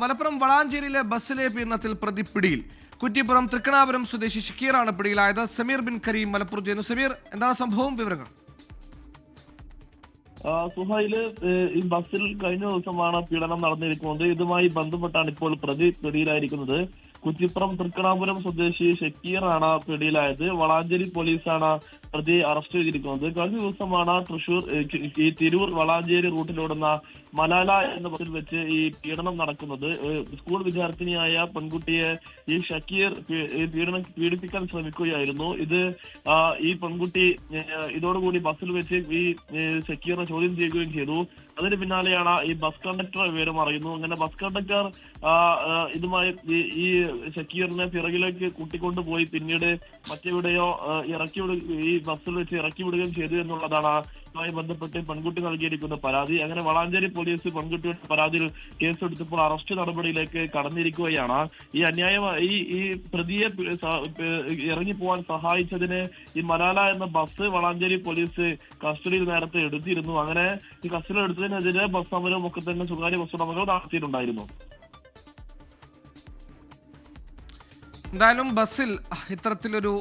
മലപ്പുറം വളാഞ്ചേരിയിലെ ബസ്സിലെ പീഡനത്തിൽ പ്രതി പിടിയിൽ. കുറ്റിപ്പുറം തൃക്കണാപുരം സ്വദേശി ഷക്കീറാണ് പിടിയിലായത്. സമീർ ബിൻ കരീം മലപ്പുറം ജനു. സമീർ, എന്താണ് സംഭവം, വിവരങ്ങൾ? സുഹൈല്, ഈ ബസ്സിൽ കഴിഞ്ഞ ദിവസമാണ് പീഡനം നടന്നിരിക്കുന്നത്. ഇതുമായി ബന്ധപ്പെട്ടാണ് ഇപ്പോൾ പ്രതി പിടിയിലായിരിക്കുന്നത്. കുറ്റിപ്പുറം തൃക്കണാപുരം സ്വദേശി ഷക്കീറാണ് പിടിയിലായത്. വളാഞ്ചേരി പോലീസാണ് പ്രതി അറസ്റ്റ് ചെയ്തിരിക്കുന്നത്. കഴിഞ്ഞ ദിവസമാണ് തൃശൂർ ഈ തിരൂർ വളാഞ്ചേരി റൂട്ടിലോടുന്ന മലാല എന്ന ബസ്സിൽ വെച്ച് ഈ പീഡനം നടക്കുന്നത്. സ്കൂൾ വിദ്യാർത്ഥിനിയായ പെൺകുട്ടിയെ ഈ ഷക്കീർ പീഡിപ്പിക്കാൻ ശ്രമിക്കുകയായിരുന്നു. ഈ പെൺകുട്ടി ഇതോടുകൂടി ബസ്സിൽ വെച്ച് ഈ ഷക്കീറിനെ ചോദ്യം ചെയ്യുകയും ചെയ്തു. അതിന് പിന്നാലെയാണ് ഈ ബസ് കണ്ടക്ടർ വിവരം അറിയുന്നു. അങ്ങനെ ബസ് കണ്ടക്ടർ ഇതുമായി ഈ ഷക്കീറിനെ പിറകിലേക്ക് കൂട്ടിക്കൊണ്ടുപോയി പിന്നീട് മറ്റെവിടെയോ ഈ ബസ്സിൽ വെച്ച് ഇറക്കി വിടുകയും ചെയ്തു എന്നുള്ളതാണ് ഇതുമായി ബന്ധപ്പെട്ട് പെൺകുട്ടി നൽകിയിരിക്കുന്ന പരാതി. അങ്ങനെ വളാഞ്ചേരി പോലീസ് പെൺകുട്ടിയുടെ പരാതിയിൽ കേസെടുത്തപ്പോൾ അറസ്റ്റ് നടപടിയിലേക്ക് കടന്നിരിക്കുകയാണ്. ഈ അന്യായമായി ഈ പ്രതിയെ ഇറങ്ങിപ്പോവാൻ സഹായിച്ചതിന് ഈ മലാല എന്ന ബസ് വളാഞ്ചേരി പോലീസ് കസ്റ്റഡിയിൽ നേരത്തെ എടുത്തിരുന്നു. അങ്ങനെ ഈ കസ്റ്റഡിയിൽ എടുത്തതിനെതിരെ ബസ് സമരവും ഒക്കെ തന്നെ സ്വകാര്യ ബസ് ഉടമകൾ നടത്തിയിട്ടുണ്ടായിരുന്നു. എന്തായാലും ബസ്സിൽ ഇത്തരത്തിലൊരു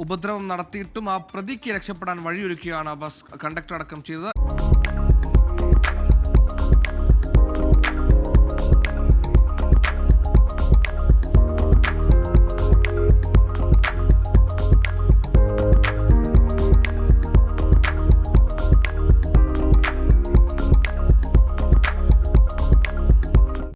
ഉപദ്രവം നടത്തിയിട്ടും ആ പ്രതിക്ക് രക്ഷപ്പെടാൻ വഴിയൊരുക്കുകയാണ് ബസ് കണ്ടക്ടർ അടക്കം ചെയ്തത്.